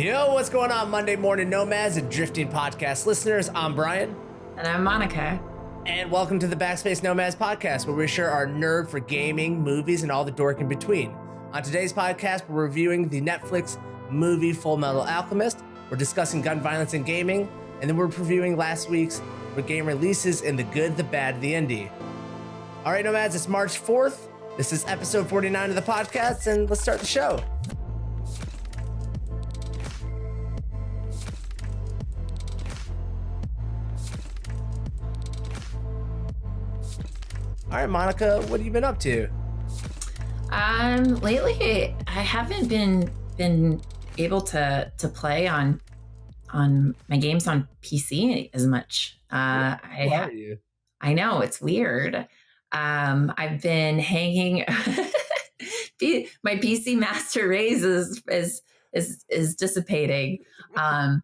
Yo, what's going on, Monday morning nomads and drifting podcast listeners? I'm Brian. And I'm Monica. And welcome to the Backspace Nomads podcast, where we share our nerd for gaming, movies, and all the dork in between. On today's podcast, we're reviewing the Netflix movie Full Metal Alchemist. We're discussing gun violence in gaming, and then we're previewing last week's game releases in the good, the bad, the indie. All right, nomads, it's March 4th. This is episode 49 of the podcast, and let's start the show. All right, Monica, what have you been up to? Lately I haven't been able to play on my games on PC as much. Who are you? I know, it's weird. I've been hanging. My PC master race is dissipating, but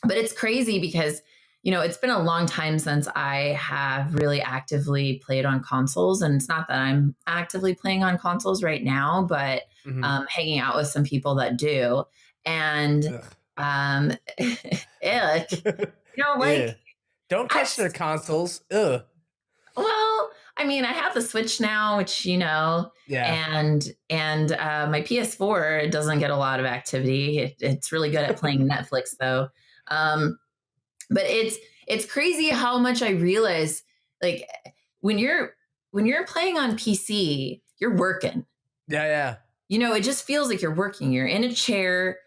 it's crazy because it's been a long time since I have really actively played on consoles, and it's not that I'm actively playing on consoles right now, but hanging out with some people that do, and don't touch their consoles. Ugh. Well, I mean, I have the Switch now, which and my PS4 doesn't get a lot of activity. It's really good at playing Netflix, though. But it's crazy how much I realize, like, when you're playing on PC, you're working. Yeah. It just feels like you're working. You're in a chair.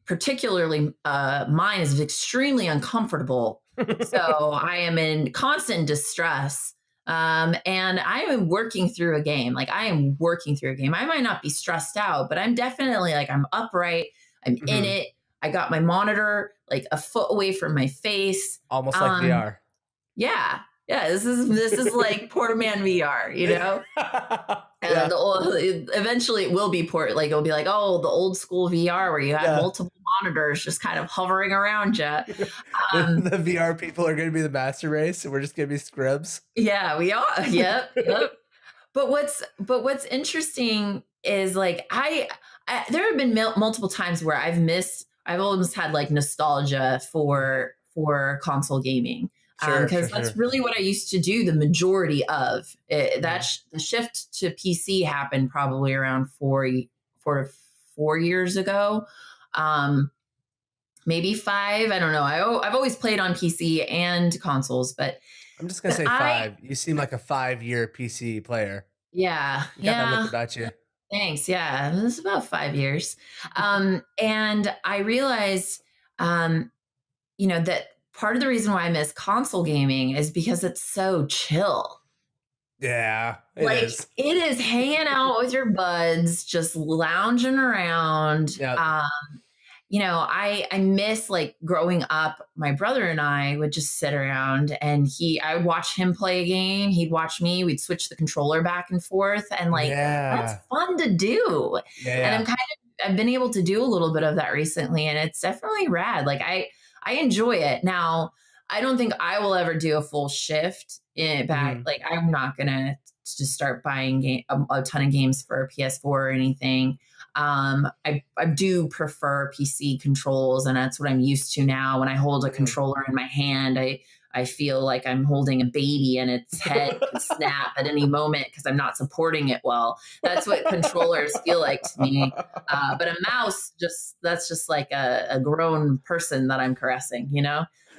Particularly, mine is extremely uncomfortable. So I am in constant distress. And I am working through a game. I might not be stressed out, but I'm definitely I'm upright. I'm in it. I got my monitor a foot away from my face. Almost like VR. Yeah. This is like Portman VR, And eventionally it will be it'll be the old school VR where you have multiple monitors just kind of hovering around you. The VR people are going to be the master race, and we're just going to be scrubs. Yeah, we are. Yep. But what's interesting is I there have been multiple times where I've almost had nostalgia for console gaming. Because that's really what I used to do the majority of it. The shift to PC happened probably around 4 years ago, maybe 5. I don't know. I've always played on PC and consoles, but I'm just gonna say 5. You seem like a 5-year PC player. Yeah, you got that look about you. Thanks. Yeah, it's about 5 years, and I realized, that part of the reason why I miss console gaming is because it's so chill. Yeah, it is hanging out with your buds, just lounging around. Yep. I miss growing up. My brother and I would just sit around, and I would watch him play a game. He'd watch me. We'd switch the controller back and forth, and that's fun to do. Yeah. And I've been able to do a little bit of that recently, and it's definitely rad. I enjoy it. Now, I don't think I will ever do a full shift back. I'm not going to just start buying a ton of games for PS4 or anything. I do prefer PC controls, and that's what I'm used to now. When I hold a controller in my hand, I feel like I'm holding a baby, and its head can snap at any moment because I'm not supporting it well. That's what controllers feel like to me. But a mouse, that's just like a grown person that I'm caressing,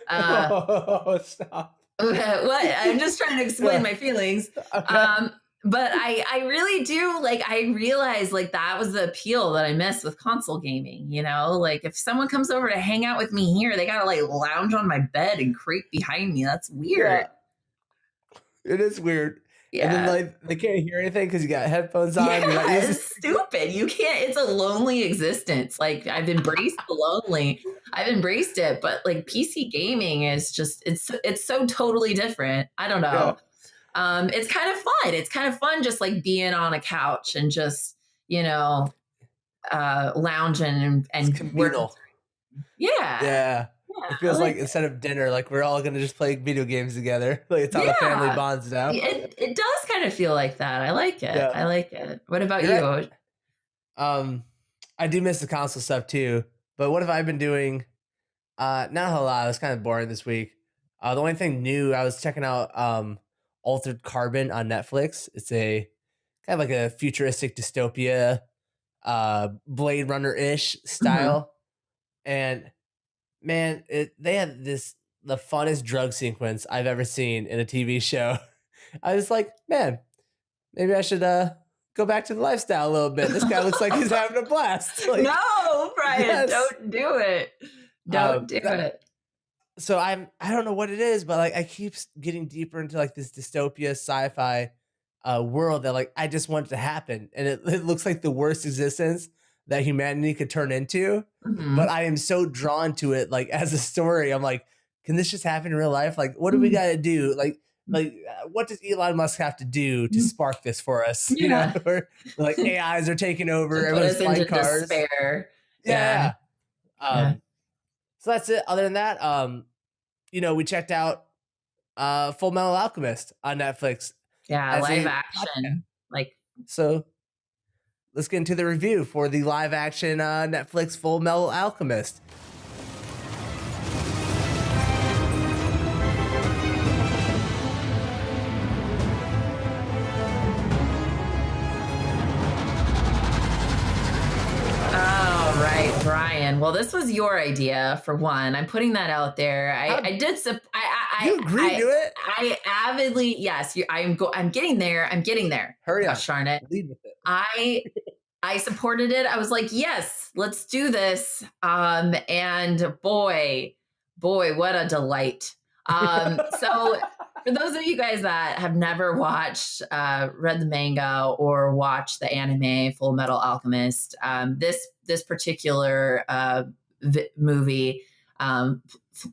Stop. What? I'm just trying to explain my feelings. Okay. But I really do I realize that was the appeal that I miss with console gaming, if someone comes over to hang out with me here, they gotta lounge on my bed and creep behind me. That's weird. Yeah. It is weird. Yeah. And then they can't hear anything because you got headphones on. Yeah, it's stupid. You can't. It's a lonely existence. I've embraced the lonely. I've embraced it, but PC gaming is just it's so totally different. I don't know. Yeah. It's kind of fun. It's kind of fun just being on a couch and just, lounging and working. Yeah. It feels like instead of dinner, we're all going to just play video games together. It's how the family bonds now. It does kind of feel like that. I like it. Yeah. I like it. What about you? I do miss the console stuff too. But what have I been doing? Not a whole lot. It was kind of boring this week. The only thing new, I was checking out Altered Carbon on Netflix. It's a kind of like a futuristic dystopia, Blade Runner ish Mhm. style. And man, they had the funnest drug sequence I've ever seen in a TV show. I was like, man, maybe I should go back to the lifestyle a little bit. This guy looks like he's having a blast. Like, No, Brian, yes. don't do it. Don't do That, it. so I don't know what it is, but like I keep getting deeper into like this dystopia sci-fi world that like I just want it to happen, and it looks like the worst existence that humanity could turn into. But Mhm. I am so drawn to it, like as a story. I'm like, can this just happen in real life? Like, what do we Mhm. got to do? Like what does Elon Musk have to do to Mhm. spark this for us? You know, Yeah. where like AIs are taking over, To put everyone's us flying into cars. despair. Yeah. Yeah, yeah. Yeah. So that's it. Other than that, we checked out Full Metal Alchemist on Netflix Yeah, as live a podcast. action. Like, So let's get into the review for the live action Netflix Full Metal Alchemist. oh, right, Brian. Well, this was your idea for one. I'm putting that out there. How I did. you agreed to it? I avidly, yes. I'm getting there. I'm getting there. Hurry up, Gosh darn it. lead with it. I I supported it. I was like, yes, let's do this. And boy, what a delight. So for those of you guys that have never watched, read the manga or watched the anime Full Metal Alchemist, this particular movie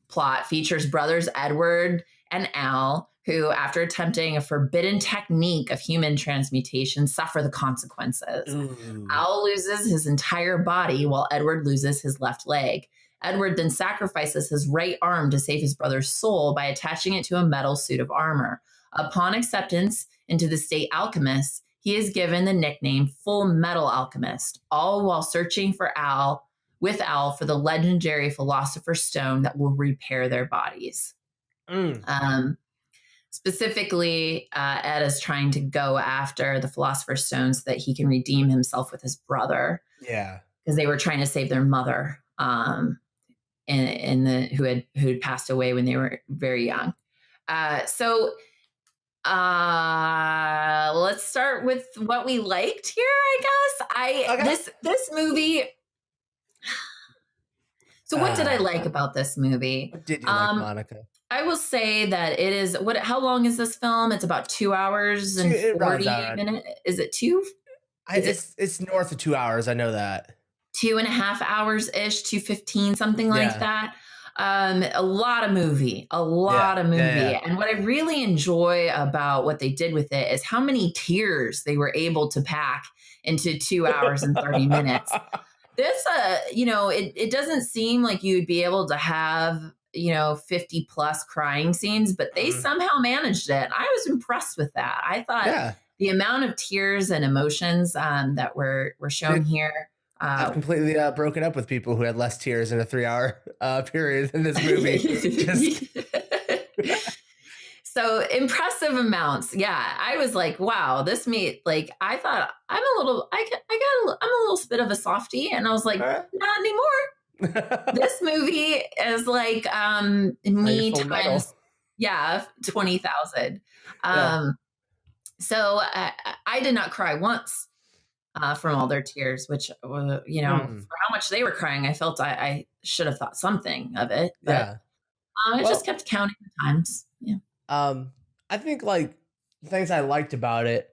plot features brothers Edward and Al, who, after attempting a forbidden technique of human transmutation, suffer the consequences. Ooh. Al loses his entire body while Edward loses his left leg. Edward then sacrifices his right arm to save his brother's soul by attaching it to a metal suit of armor. Upon acceptance into the state alchemist, he is given the nickname Full Metal Alchemist, all while searching for Al for the legendary Philosopher's Stone that will repair their bodies. Mm. Um, Specifically, Ed is trying to go after the Philosopher's Stone so that he can redeem himself with his brother Yeah. because they were trying to save their mother, who had passed away when they were very young. So let's start with what we liked here. I guess Okay. this movie. So what did I like about this movie? What did you like, Monica? I will say that it is how long is this film? It's about 2 hours and It runs 40 out. minutes. Is it two? Is it It's north of 2 hours. I know that. 2.5 hours ish, 2:15, something like Yeah. that. A lot of movie, Yeah. And what I really enjoy about what they did with it is how many tears they were able to pack into 2 hours and 30 minutes. This, it doesn't seem like you'd be able to have, 50 plus crying scenes, but they somehow managed it. I was impressed with that. I thought Yeah. the amount of tears and emotions that were shown here. I've completely broken up with people who had less tears in a 3 hour period in this movie. So impressive amounts. Yeah, I was like, wow, this meat. Like, I thought I'm a little bit of a softie, and I was like, not anymore. This movie is like me times 20,000. Yeah. So I did not cry once from all their tears, which for how much they were crying, I felt I should have thought something of it, but Yeah. I Well, just kept counting the times. Yeah. I think like things I liked about it,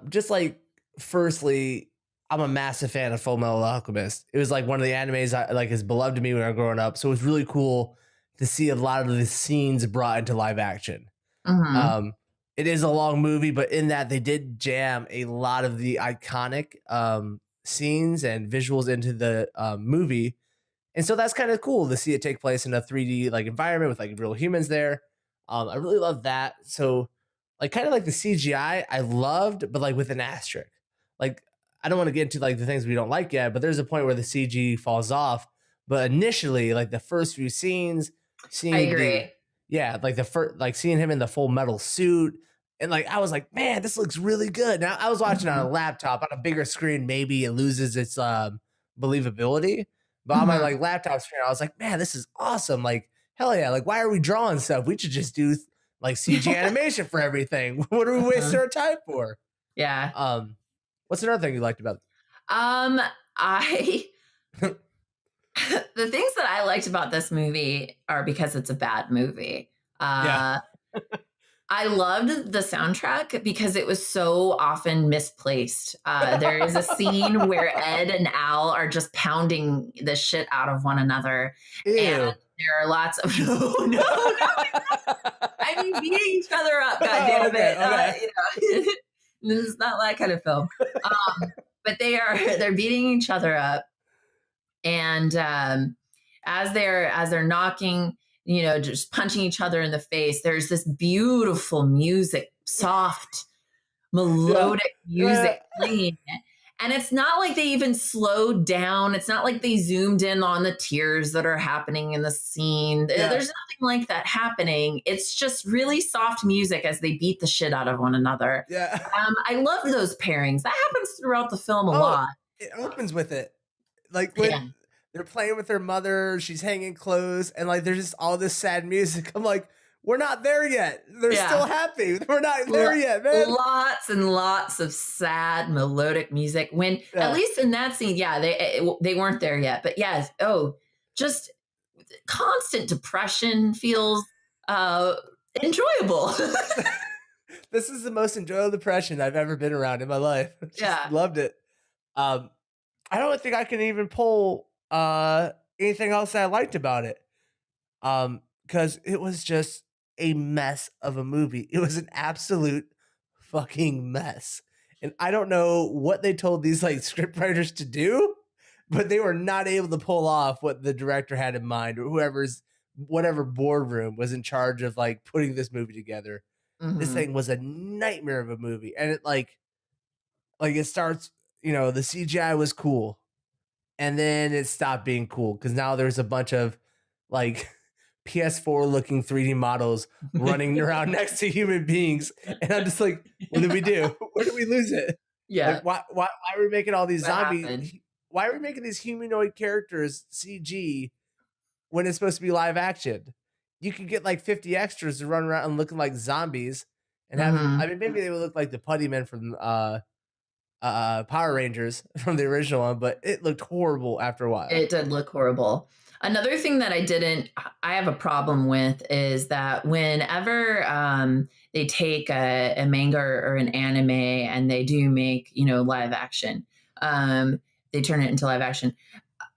just like firstly, I'm a massive fan of Full Metal Alchemist. It was like one of the animes I like is beloved to me when I was growing up. So it was really cool to see a lot of the scenes brought into live action. Mm-hmm. It is a long movie, but in that they did jam a lot of the iconic scenes and visuals into the movie. And so that's kind of cool to see it take place in a 3D like environment with like real humans there. I really love that. So like kind of like the CGI I loved, but like with an asterisk. Like I don't want to get into like the things we don't like yet, but there's a point where the CG falls off. But initially, like the first few scenes, I seeing the agree. yeah, like the first, like seeing him in the full metal suit, and like I was like, man, this looks really good. Now I was watching on Mhm. a laptop on a bigger screen, maybe it loses its believability. But on my Mhm. like laptop screen, I was like, man, this is awesome. Like hell yeah, like why are we drawing stuff? We should just do like CG animation for everything. What are we wasting Uh-huh. our time for? Yeah. Um, what's another thing you liked about Um, I it? the things that I liked about this movie are because it's a bad movie. Yeah. Uh, I loved the soundtrack because it was so often misplaced. There is a scene where Ed and Al are just pounding the shit out of one another, and Ew. there are lots of no. I mean beating each other up. God Oh, damn okay, it! okay. This is not that kind of film. But they're beating each other up, and as they're knocking, just punching each other in the face, there's this beautiful music, soft Yeah. melodic Yeah. music playing, and it's not like they even slowed down. It's not like they zoomed in on the tears that are happening in the scene. There's Yeah. nothing like that happening. It's just really soft music as they beat the shit out of one another. Yeah. I love those pairings. That happens throughout the film a Oh, lot. it opens with it. Like Yeah. when they're playing with her mother, she's hanging clothes, and like there's just all this sad music. I'm like, we're not there yet. They're still Yeah. happy. We're not there Lo- yet, man. Lots and lots of sad melodic music. When at Yeah. least in that scene, yeah, they weren't there yet. But yes, just constant depression feels uh enjoyable. This is the most enjoyable depression I've ever been around in my life. Just Yeah. loved it. Um, I don't think I can even pull anything else that I liked about it. Because it was just a mess of a movie. It was an absolute fucking mess. And I don't know what they told these like script writers to do, but they were not able to pull off what the director had in mind, or whatever boardroom was in charge of like putting this movie together. This Hmm. thing was a nightmare of a movie. And it like it starts, the CGI was cool, and then it stopped being cool because now there's a bunch of like PS4 looking 3D models running around next to human beings, and I'm just like, what did we do? Where did we lose it? Yeah. Like, why are we making all these What happened? Why are we making these humanoid characters CG when it's supposed to be live action? You could get like 50 extras to run around and looking like zombies and have them. I Hmm. mean, maybe they would look like the putty men from Power Rangers from the original one, but it looked horrible after a while. It did look horrible. Another thing that I have a problem with is that whenever they take a manga or an anime and they do make, live action, um, they turn it into live action.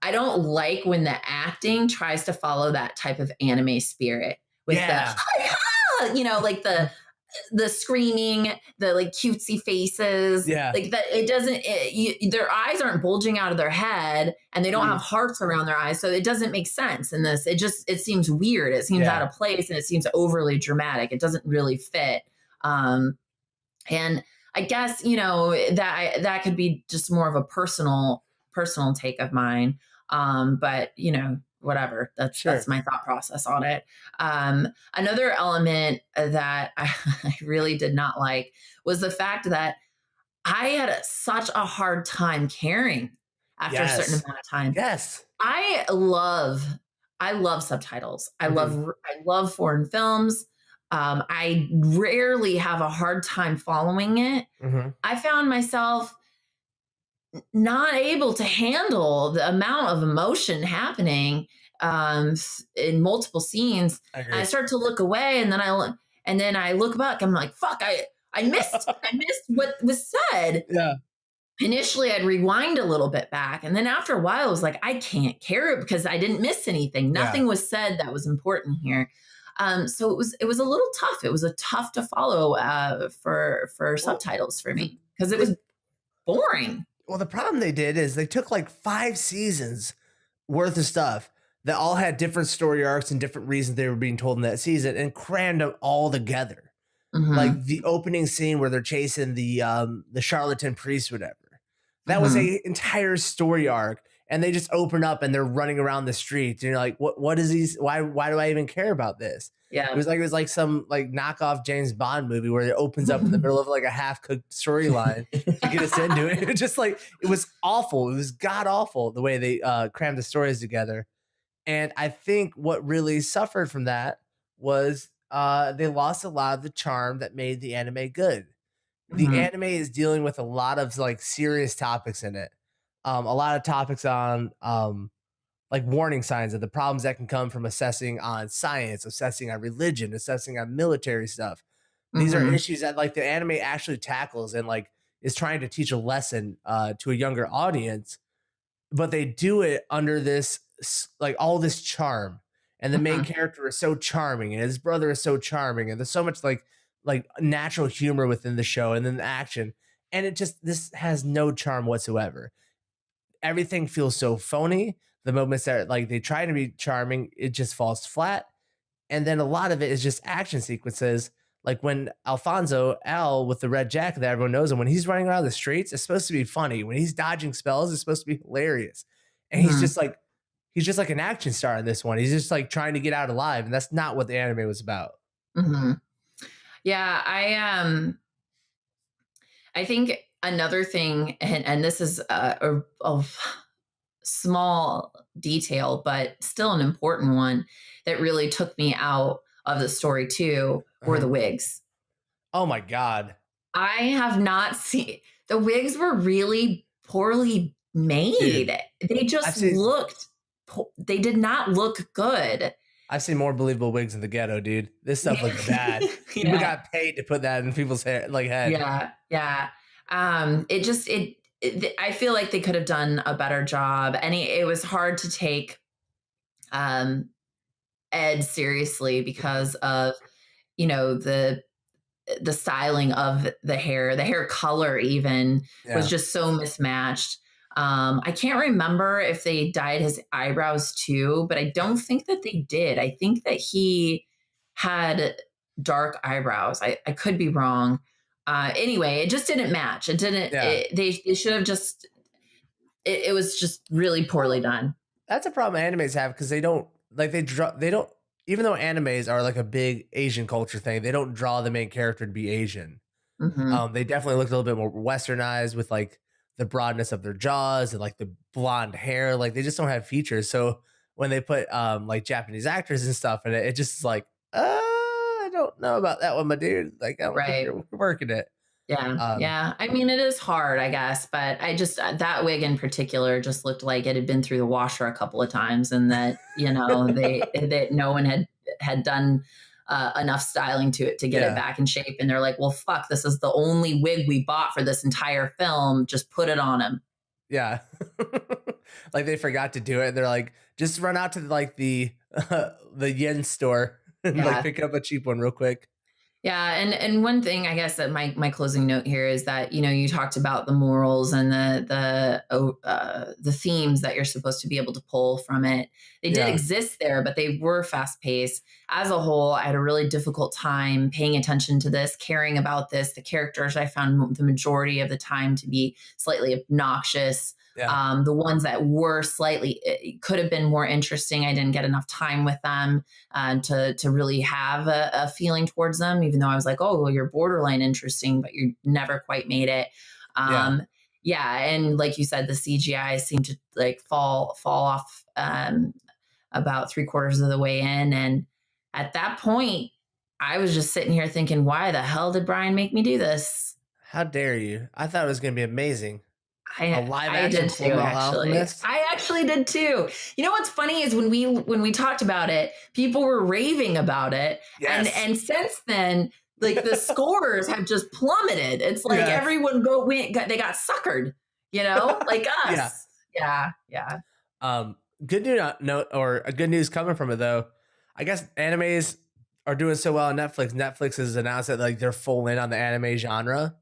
I don't like when the acting tries to follow that type of anime spirit with the, Yeah. like the screaming, the like cutesy faces, Yeah. like that. It doesn't. Their eyes aren't bulging out of their head, and they don't have hearts around their eyes, so it doesn't make sense in this. It seems weird. It seems Yeah. out of place, and it seems overly dramatic. It doesn't really fit. And I guess that could be just more of a personal take of mine. But whatever. That's Sure. my thought process on it. Another element that I really did not like was the fact that I had such a hard time caring after a certain Yes. amount of time. Yes. I love subtitles. I Mhm. love foreign films. I rarely have a hard time following it. Mhm. I found myself not able to handle the amount of emotion happening in multiple scenes. I And I agree. start to look away, and then I look back. I'm like, fuck! I missed what was said. Yeah. Initially, I'd rewind a little bit back, and then after a while, I was like, I can't care because I didn't miss anything. Yeah. Nothing was said that was important here. So it was a little tough. It was a tough to follow for Well, subtitles for the me because it the was boring. well, the problem they did is they took like 5 seasons worth of stuff that all had different story arcs and different reasons they were being told in that season and crammed them all together. Hmm. Like the opening scene where they're chasing the charlatan priest, whatever. That was a entire story arc, and they just open up and they're running around the streets. And you're like, what is these? Why do I even care about this? Yeah. It was like some like knockoff James Bond movie where it opens up in the middle of like a half cooked storyline to get us into it. It just like, it was awful. It was god awful the way they crammed the stories together. And I think what really suffered from that was they lost a lot of the charm that made the anime good. The Mhm. anime is dealing with a lot of like serious topics in it. A lot of topics on like warning signs of the problems that can come from assessing on science, assessing on religion, assessing on military stuff. These are Mhm. issues that like the anime actually tackles and like is trying to teach a lesson to a younger audience, but they do it under this like all this charm. And the main Mhm. character is so charming, and his brother is so charming, and there's so much like natural humor within the show, and then the action, and it just this has no charm whatsoever. Everything feels so phony. The moments that like they try to be charming, it just falls flat. And then a lot of it is just action sequences. Like when Alfonso Al with the red jacket that everyone knows him, when he's running around the streets, it's supposed to be funny. When he's dodging spells, it's supposed to be hilarious. And Mhm. he's just like an action star in this one. He's just like trying to get out alive, and that's not what the anime was about. Mhm. Yeah, I think another thing, and this is a small detail, but still an important one that really took me out of the story too, were the Uh-huh. wigs. Oh my god, I have not seen the wigs were really poorly dude! made. They I've just seen looked they did not look good. I've seen more believable wigs in the ghetto, dude. This stuff looks bad. People Yeah. got paid to put that in people's hair, like head. Yeah, yeah. It just I feel like they could have done a better job, and it was hard to take um, Ed seriously because of the styling of the hair color even was Yeah. just so mismatched. I can't remember if they dyed his eyebrows too, but I don't think that they did. I think that he had dark eyebrows. I could be wrong. Anyway, it just didn't match. It didn't. Yeah. They should have just. It was just really poorly Well, done. that's a problem animes have because they don't like they don't even though animes are like a big Asian culture thing, they don't draw the main character to be Asian. Hmm. They definitely look a little bit more westernized with like the broadness of their jaws and like the blonde hair. Like they just don't have features. So when they put like Japanese actors and stuff in it, it just is like, I don't know about that one, my dude. Like I don't think Right. you're working it. Yeah, Um, yeah. I mean, it is hard, I guess, but I just that wig in particular just looked like it had been through the washer a couple of times, and that they that no one had done enough styling to it to get it yeah. back in shape, and they're like, "Well, fuck, this is the only wig we bought for this entire film. Just put it on him." Yeah. Like they forgot to do it. They're like, just run out to like the yen store and like Yeah. pick up a cheap one real quick. Yeah, and one thing I guess that my closing note here is that you talked about the morals and the themes that you're supposed to be able to pull from it. They did Yeah. exist there, but they were fast paced. As a whole, I had a really difficult time paying attention to this, caring about this. The characters I found the majority of the time to be slightly obnoxious. Yeah. The ones that were slightly could have been more interesting. I didn't get enough time with them to really have a feeling towards them, even though I was like, oh, well, you're borderline interesting, but you never quite made it. Yeah. Yeah, and like you said, the CGI seemed to like fall off about 3/4 of the way in, and at that point, I was just sitting here thinking, why the hell did Brian make me do this? How dare you? I thought it was gonna be amazing. A live I did action too, Full Metal actually. Alchemist. I actually did too. You know what's funny is when we talked about it, people were raving about it, and Yes. since then, like the scores have just plummeted. It's like Yeah. everyone they got suckered, like Yeah. us. Yeah, yeah, Good news note or a good news coming from it though. I guess animes are doing so well on Netflix. Netflix has announced that like they're full in on the anime genre,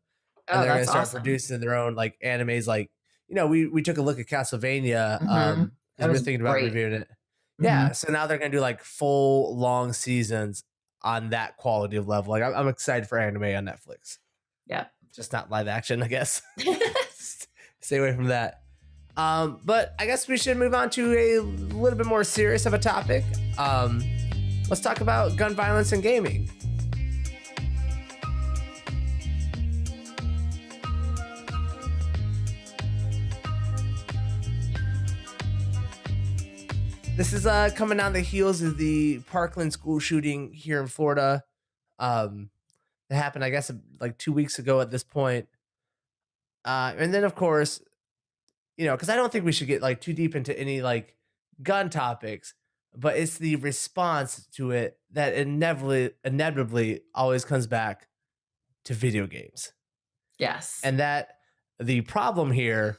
and oh, they're gonna that's start awesome. producing their own like animes. Like we took a look at Castlevania Hmm. because That we were was thinking about great. reviewing it. Hmm. Yeah, so now they're gonna do like full long seasons on that quality of level. Like I'm excited for anime on Netflix. Yeah. Just not live action, I guess. Stay away from that. But I guess we should move on to a little bit more serious of a topic. Let's talk about gun violence and gaming. This is coming on the heels of the Parkland school shooting here in Florida. That happened, I guess, like 2 weeks ago at this point. And then, of course, because I don't think we should get like too deep into any like gun topics, but it's the response to it that inevitably always comes back to video games. Yes. And that the problem here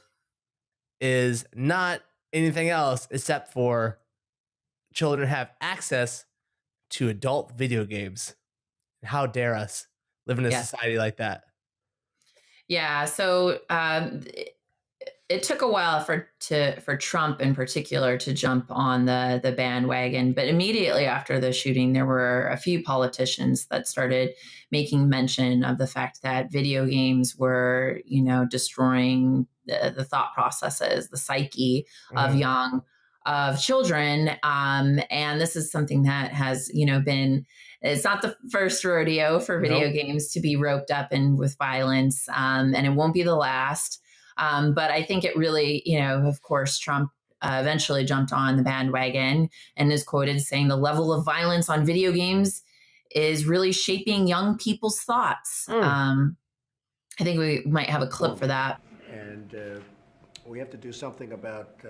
is not anything else except for children have access to adult video games. How dare us live in a society like that? Yeah. So it took a while for Trump in particular to jump on the bandwagon, but immediately after the shooting, there were a few politicians that started making mention of the fact that video games were, destroying the thought processes, the psyche of children. And this is something that has, been, it's not the first rodeo for video games to be roped up in with violence. And it won't be the last. But I think it really, of course, Trump eventually jumped on the bandwagon and is quoted saying the level of violence on video games is really shaping young people's thoughts. I think we might have a clip for that. And we have to do something about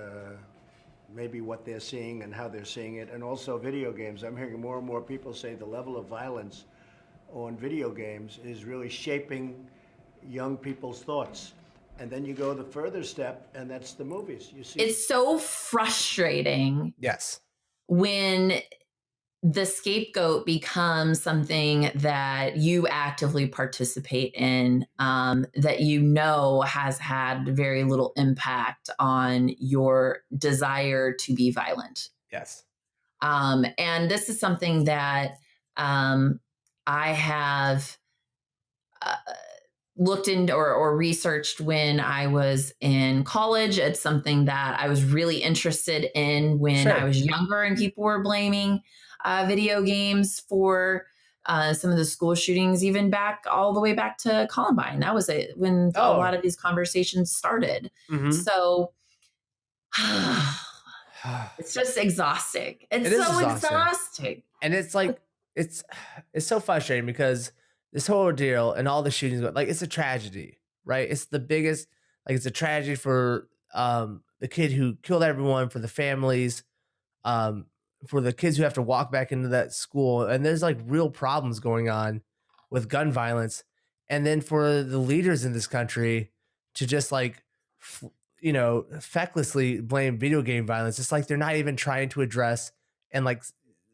maybe what they're seeing and how they're seeing it. And also video games. I'm hearing more and more people say the level of violence on video games is really shaping young people's thoughts. And then you go the further step, and that's the movies. You see, it's so frustrating. Yes. When the scapegoat becomes something that you actively participate in, that has had very little impact on your desire to be violent. Yes. And this is something that I have looked into or researched when I was in college. It's something that I was really interested in when I was younger, and people were blaming video games for some of the school shootings, even all the way back to Columbine. That was when a lot of these conversations started. Mm-hmm. So it's just exhausting. It's so exhausting. And it's like, it's so frustrating because this whole ordeal and all the shootings, like, it's a tragedy, right? It's the biggest, like, it's a tragedy for the kid who killed everyone, for the families, for the kids who have to walk back into that school. And there's like real problems going on with gun violence. And then for the leaders in this country to just like, fecklessly blame video game violence. It's like they're not even trying to address and like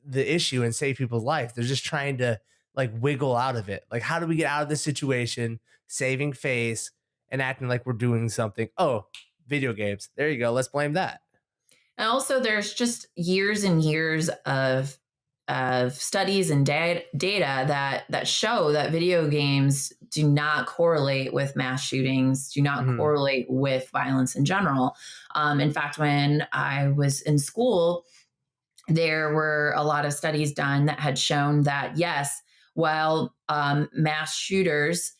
the issue and save people's life. They're just trying to like wiggle out of it. Like, how do we get out of this situation, saving face and acting like we're doing something? Oh, video games. There you go. Let's blame that. And also there's just years and years of studies and data that show that video games do not correlate with mass shootings, do not correlate with violence in general. In fact, when I was in school, there were a lot of studies done that had shown that, yes, while mass shooters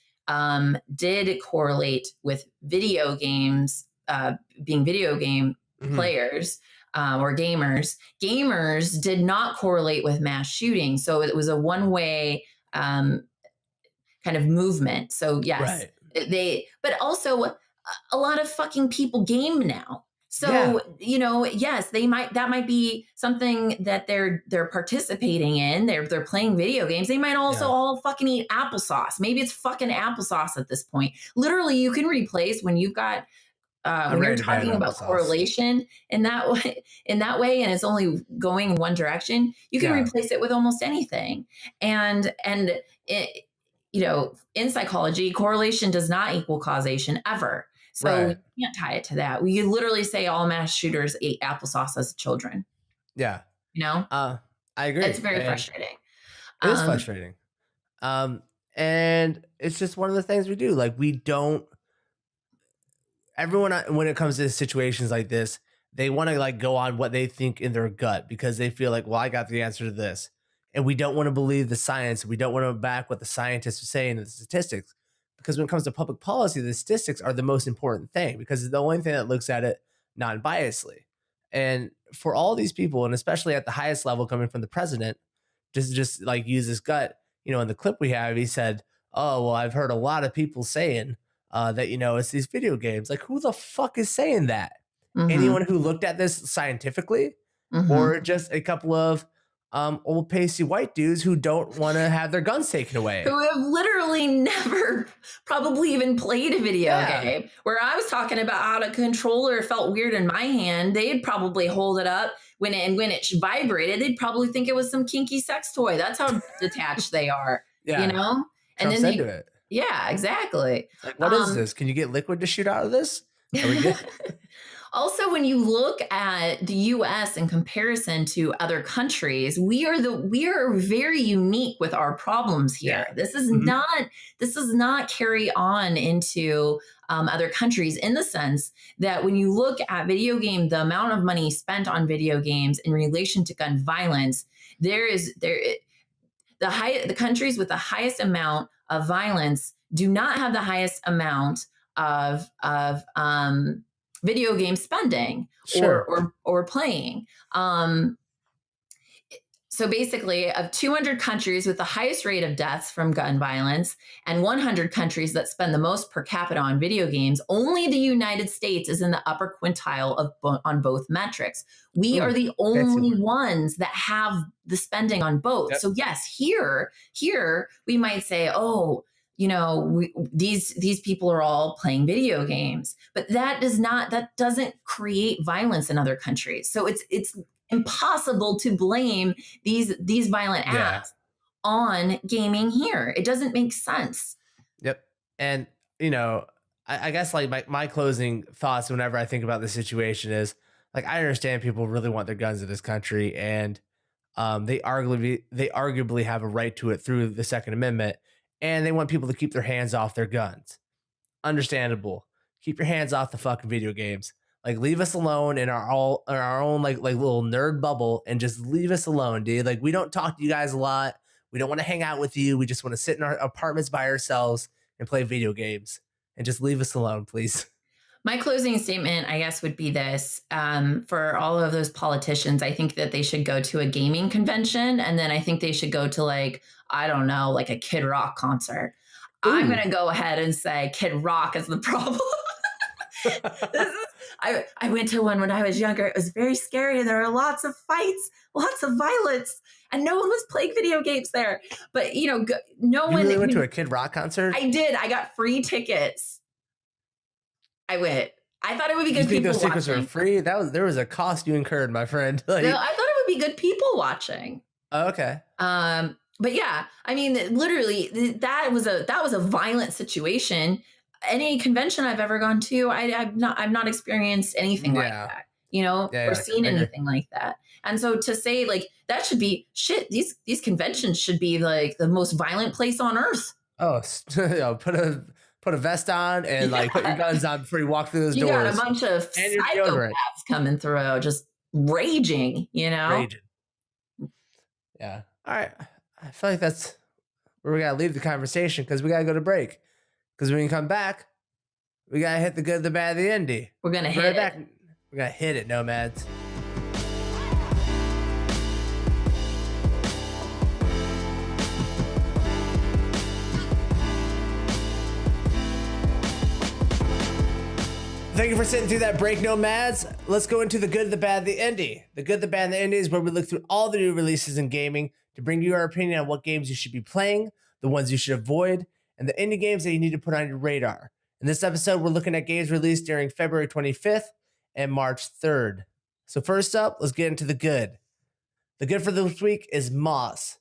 did correlate with video games, being video game players or gamers did not correlate with mass shooting. So it was a one-way kind of movement. So yes, but also a lot of fucking people game now. So, yes, that might be something that they're participating in. They're playing video games. They might also all fucking eat applesauce. Maybe it's fucking applesauce at this point. Literally, you can replace when you've got when you're talking about correlation in that way, and it's only going in one direction, you can replace it with almost anything. And it, in psychology, correlation does not equal causation ever. So you can't tie it to that. We literally say all mass shooters ate applesauce as children. Yeah. I agree. It's very frustrating. It is frustrating. And it's just one of the things we do. Like, we don't, everyone, when it comes to situations like this, they want to like go on what they think in their gut because they feel like, well, I got the answer to this. And we don't want to believe the science. We don't want to back what the scientists are saying and the statistics. Because when it comes to public policy, the statistics are the most important thing because it's the only thing that looks at it non-biasly. And for all these people, and especially at the highest level coming from the president, just like use his gut, in the clip we have, he said, oh, well, I've heard a lot of people saying that, it's these video games. Like, who the fuck is saying that? Anyone who looked at this scientifically, or just a couple of old pasty white dudes who don't want to have their guns taken away, who have literally never probably even played a video game. Where I was talking about how a controller felt weird in my hand, they'd probably hold it up when it vibrated. They'd probably think it was some kinky sex toy. That's how detached they are. And Trump's then into it. Yeah, exactly. Like, what is this? Can you get liquid to shoot out of this? Are we good? Also, when you look at the US in comparison to other countries, we are very unique with our problems here. This is not carry on into other countries in the sense that when you look at video game, the amount of money spent on video games in relation to gun violence, the countries with the highest amount of violence do not have the highest amount of video game spending or playing. So basically, of 200 countries with the highest rate of deaths from gun violence and 100 countries that spend the most per capita on video games, only the United States is in the upper quintile on both metrics. We are the only ones that have the spending on both. So yes, here we might say, oh, these people are all playing video games, but that doesn't create violence in other countries. So it's impossible to blame these violent acts on gaming here. It doesn't make sense. Yep. And I guess like my closing thoughts whenever I think about the situation is like, I understand people really want their guns in this country, and they arguably have a right to it through the Second Amendment. And they want people to keep their hands off their guns. Understandable. Keep your hands off the fucking video games. Like, leave us alone in our own like little nerd bubble, and just leave us alone, dude. Like, we don't talk to you guys a lot. We don't want to hang out with you. We just want to sit in our apartments by ourselves and play video games. And just leave us alone, please. My closing statement, I guess, would be this. For all of those politicians, I think that they should go to a gaming convention, and then I think they should go to like a Kid Rock concert. Ooh. I'm going to go ahead and say Kid Rock is the problem. I went to one when I was younger. It was very scary. There were lots of fights, lots of violence, and no one was playing video games there. But, no one... You really went to a Kid Rock concert? I did. I got free tickets. I went. I thought it would be good. You think those tickets were free? There was a cost you incurred, my friend. No, I thought it would be good people watching. Oh, okay. But yeah, I mean, literally, that was a violent situation. Any convention I've ever gone to, I've not experienced anything like that, or seen anything like that. And so to say like that should be shit, these conventions should be like the most violent place on earth. Oh, put a vest on and like put your guns on before you walk through those doors. You got a bunch of psychopaths coming through, just raging, Raging. Yeah. All right. I feel like that's where we got to leave the conversation, because we got to go to break. Because when you come back, we got to hit the good, the bad, the indie. We're going to hit it. We're going to hit it, Nomads. Thank you for sitting through that break, Nomads. Let's go into the good, the bad, the indie. The good, the bad, and the indie is where we look through all the new releases in gaming to bring you our opinion on what games you should be playing, the ones you should avoid, and the indie games that you need to put on your radar. In this episode, we're looking at games released during February 25th and March 3rd. So first up, let's get into the good. The good for this week is Moss.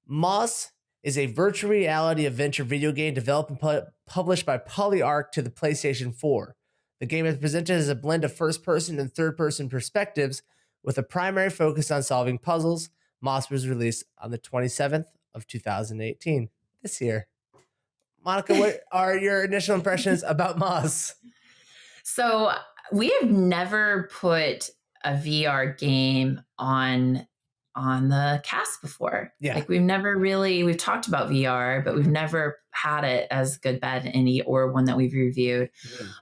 Moss is a virtual reality adventure video game developed and published by PolyArc to the PlayStation 4. The game is presented as a blend of first-person and third-person perspectives with a primary focus on solving puzzles. Moss was released on the 27th of 2018, this year. Monica, what are your initial impressions about Moss? So we have never put a VR game on the cast before. Yeah. Like we've talked about VR, but we've never had it as Good, Bad, and Indie or one that we've reviewed.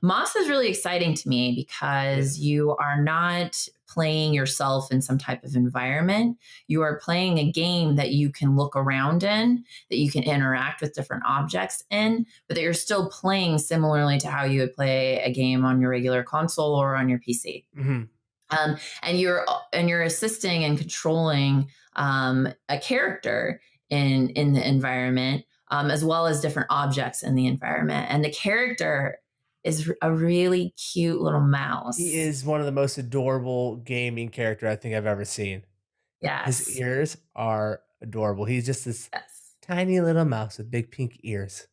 Moss is really exciting to me because you are not playing yourself in some type of environment. You are playing a game that you can look around in, that you can interact with different objects in, but that you're still playing similarly to how you would play a game on your regular console or on your PC. Mm-hmm. And you're assisting and controlling a character in the environment, as well as different objects in the environment. And the character is a really cute little mouse. He is one of the most adorable gaming character I think I've ever seen. Yes. His ears are adorable. He's just this Yes. tiny little mouse with big pink ears.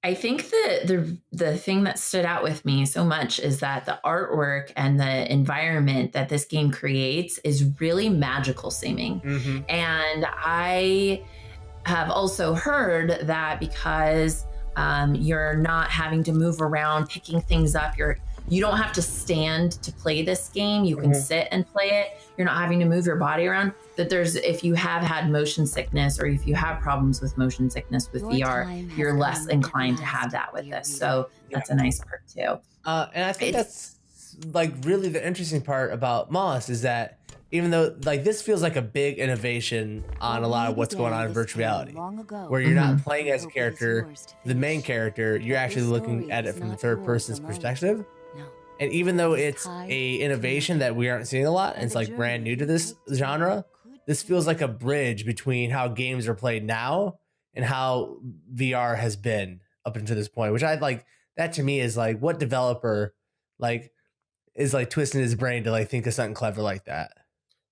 I think the thing that stood out with me so much is that the artwork and the environment that this game creates is really magical seeming. Mm-hmm. And I have also heard that because you're not having to move around, picking things up, you don't have to stand to play this game. You can sit and play it. You're not having to move your body around. That if you have had motion sickness or if you have problems with motion sickness with VR, you're less inclined to have that with this. So that's a nice part too. And I think that's like really the interesting part about Moss is that even though like this feels like a big innovation on a lot of what's going on in virtual reality, where you're not playing as a character, the main character, you're actually looking at it from the third person's perspective. And even though it's a innovation that we aren't seeing a lot, and it's like brand new to this genre, this feels like a bridge between how games are played now and how VR has been up until this point, which I like. That to me is like what developer like is like twisting his brain to like think of something clever like that.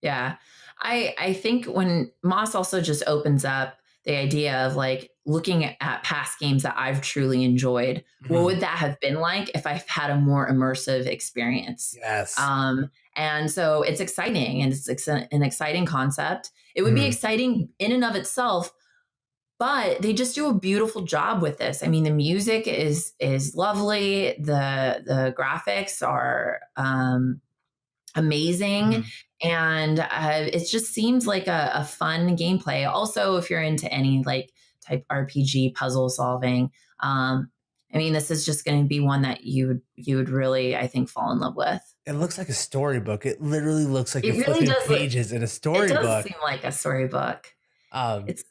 Yeah. I think when Moss also just opens up the idea of like looking at past games that I've truly enjoyed. What would that have been like if I've had a more immersive experience? Yes. And so it's exciting and it's an exciting concept. It would be exciting in and of itself, but they just do a beautiful job with this. I mean, the music is lovely. The graphics are amazing. And it just seems like a fun gameplay. Also, if you're into any like type RPG puzzle solving, I mean, this is just going to be one that you would really, I think, fall in love with. It looks like a storybook. It literally looks like it you're really flipping pages in a storybook. It does seem like a storybook. It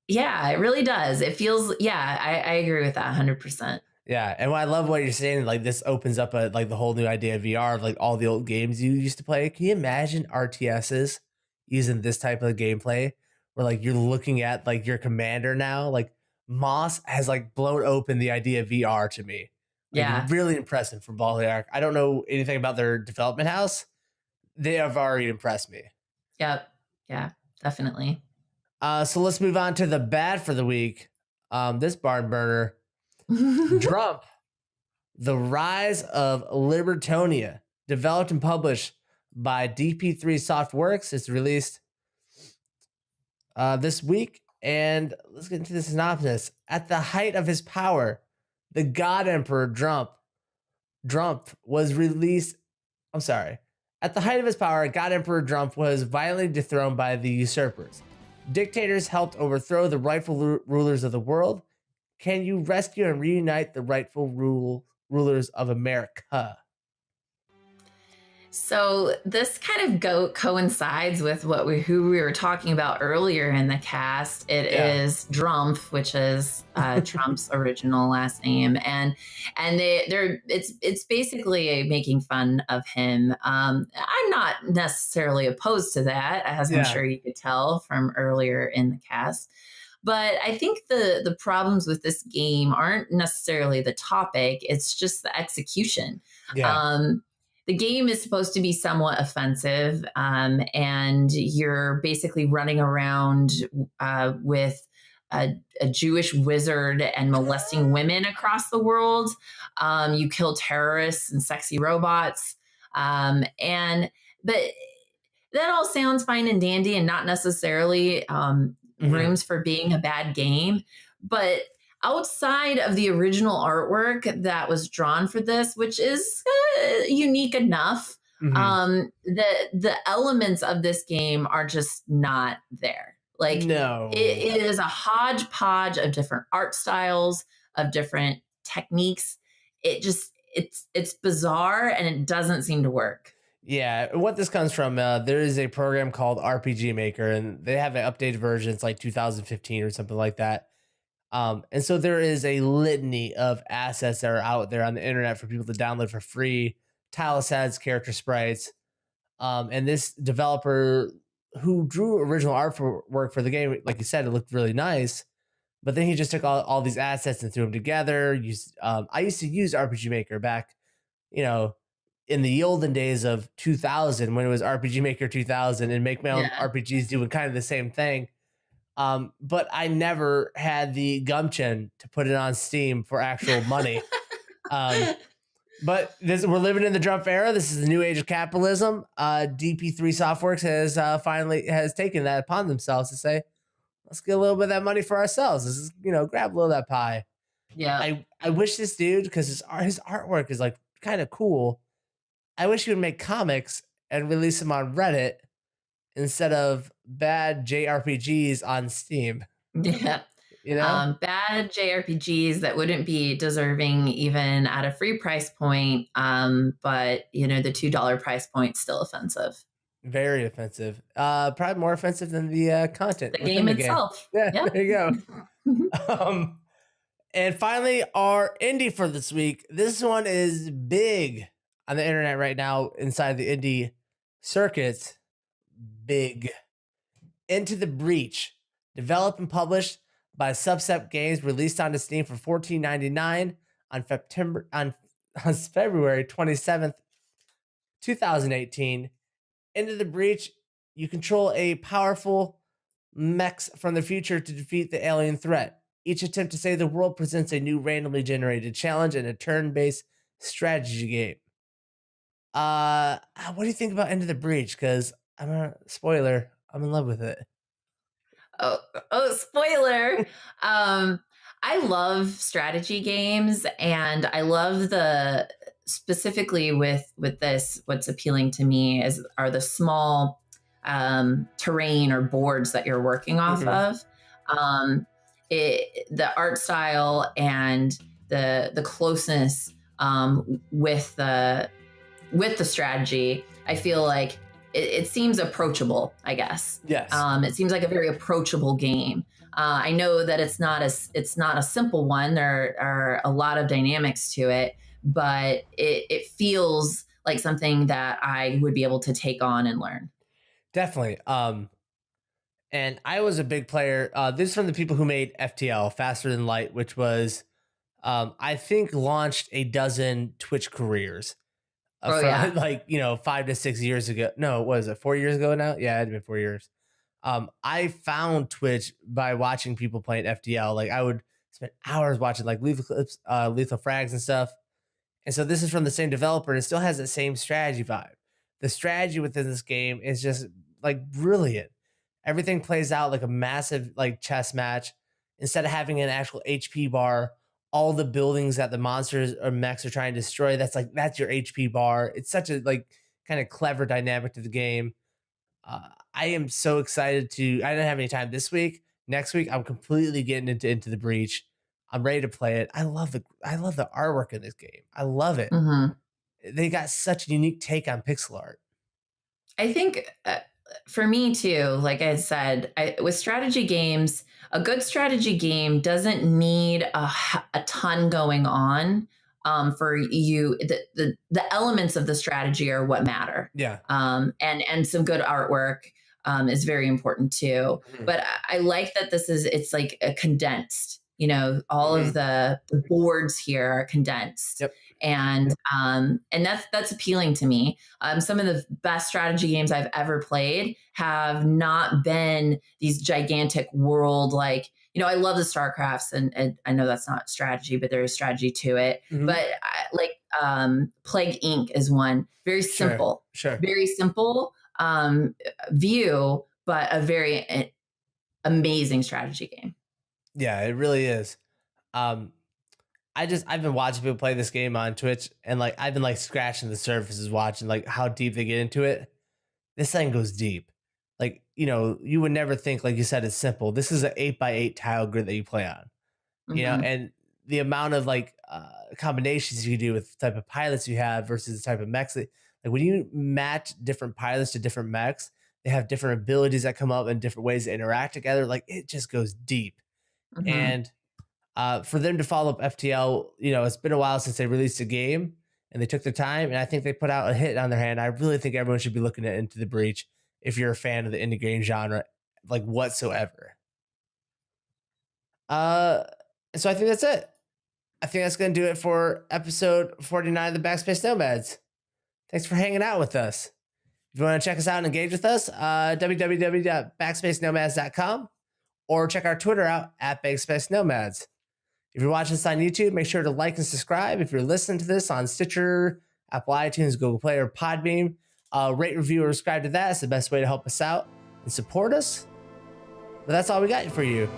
really does. It feels, I agree with that 100%. Yeah, and I love what you're saying. Like this opens up like the whole new idea of VR of like all the old games you used to play. Can you imagine RTSs using this type of gameplay, where like you're looking at like your commander now? Like Moss has like blown open the idea of VR to me. Like, really impressive from Balearic. I don't know anything about their development house. They have already impressed me. Yep. Yeah, definitely. So let's move on to the bad for the week. This barn burner. Drump, The Rise of Libertonia, developed and published by DP3 Softworks. It's released this week. And let's get into the synopsis. At the height of his power, the God Emperor Drump was released. I'm sorry. At the height of his power, God Emperor Drump was violently dethroned by the usurpers. Dictators helped overthrow the rightful rulers of the world. Can you rescue and reunite the rightful rulers of America? So this kind of coincides with who we were talking about earlier in the cast. It is Drump, which is Trump's original last name, and it's basically making fun of him. I'm not necessarily opposed to that, as I'm sure you could tell from earlier in the cast. But I think the problems with this game aren't necessarily the topic. It's just the execution. Yeah. The game is supposed to be somewhat offensive, and you're basically running around with a Jewish wizard and molesting women across the world. You kill terrorists and sexy robots. But that all sounds fine and dandy and not necessarily rooms for being a bad game. But outside of the original artwork that was drawn for this, which is unique enough, Mm-hmm. the elements of this game are just not there. Like No. it is a hodgepodge of different art styles, of different techniques. It's bizarre and it doesn't seem to work. Yeah, what this comes from, there is a program called RPG Maker, and they have an updated version. It's like 2015 or something like that. And so there is a litany of assets that are out there on the internet for people to download for free. Tile sets, character sprites, and this developer who drew original artwork for the game, like you said, it looked really nice. But then he just took all these assets and threw them together. I used to use RPG Maker back, you know, in the olden days of 2000 when it was RPG Maker 2000 and make my own Yeah. RPGs doing kind of the same thing. But I never had the gumption to put it on Steam for actual money. Um, but we're living in the Trump era. This is the new age of capitalism. DP3 Softworks has taken that upon themselves to say, let's get a little bit of that money for ourselves. Let's just, grab a little of that pie. Yeah. I wish this dude, because his artwork is like kind of cool. I wish he would make comics and release them on Reddit instead of bad JRPGs on Steam. Yeah. Bad JRPGs that wouldn't be deserving even at a free price point. But the $2 price point still offensive. Very offensive. Probably more offensive than the content The within game the itself. game. Yeah, Yep. there you go. And finally, our indie for this week. This one is big on the internet right now inside the indie circuits. Big. Into the Breach. Developed and published by Subset Games, released onto Steam for $14.99 on February 27th, 2018. Into the Breach, you control a powerful mechs from the future to defeat the alien threat. Each attempt to save the world presents a new randomly generated challenge and a turn-based strategy game. What do you think about Into the Breach? Because I'm a spoiler. I'm in love with it. Oh, spoiler. I love strategy games, and I love specifically with this, what's appealing to me are the small terrain or boards that you're working off of. The art style and the closeness with the strategy, I feel like it seems approachable, I guess. Yes. It seems like a very approachable game. I know that it's not a simple one. There are a lot of dynamics to it, but it feels like something that I would be able to take on and learn. Definitely. And I was a big player. This is from the people who made FTL, Faster Than Light, which was, I think, launched a dozen Twitch careers. Yeah. Like 5 to 6 years ago. No, what is it? 4 years ago now? Yeah, it had been 4 years. I found Twitch by watching people playing FTL. Like I would spend hours watching like lethal clips, lethal frags and stuff. And so this is from the same developer, and it still has the same strategy vibe. The strategy within this game is just like brilliant. Everything plays out like a massive like chess match. Instead of having an actual HP bar, all the buildings that the monsters or mechs are trying to destroy, that's your HP bar. It's such a like kind of clever dynamic to the game. I am so excited I didn't have any time this week. Next week, I'm completely getting into the Breach. I'm ready to play it. I love the artwork in this game. I love it. They got such a unique take on pixel art. I think for me too, like I said, with strategy games, a good strategy game doesn't need a ton going on for you. The elements of the strategy are what matter. Yeah. And some good artwork is very important too. But I like that it's like a condensed. All of the boards here are condensed. Yep. And that's appealing to me. Some of the best strategy games I've ever played have not been these gigantic world, like, I love the StarCrafts, and I know that's not strategy, but there is strategy to it. But Plague Inc. is one very simple, very simple view, but a very amazing strategy game. Yeah, it really is. Um, I've been watching people play this game on Twitch, and like I've been like scratching the surfaces, watching like how deep they get into it. This thing goes deep. Like, you would never think, like you said, it's simple. This is an 8x8 tile grid that you play on, Mhm. and the amount of like combinations you can do with the type of pilots you have versus the type of mechs like when you match different pilots to different mechs, they have different abilities that come up and different ways to interact together. Like it just goes deep. Mhm. And for them to follow up FTL, it's been a while since they released a game and they took their time. And I think they put out a hit on their hand. I really think everyone should be looking at Into the Breach if you're a fan of the indie game genre, like whatsoever. Uh, so I think that's it. I think that's going to do it for episode 49 of the Backspace Nomads. Thanks for hanging out with us. If you want to check us out and engage with us, www.backspacenomads.com or check our Twitter out at Backspace Nomads. If you're watching this on YouTube, make sure to like and subscribe. If you're listening to this on Stitcher, Apple iTunes, Google Play, or Podbean, rate, review, or subscribe to that. It's the best way to help us out and support us. But that's all we got for you.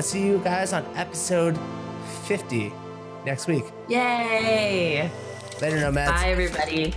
See you guys on episode 50 next week. Yay. Later, Nomads. Bye, everybody.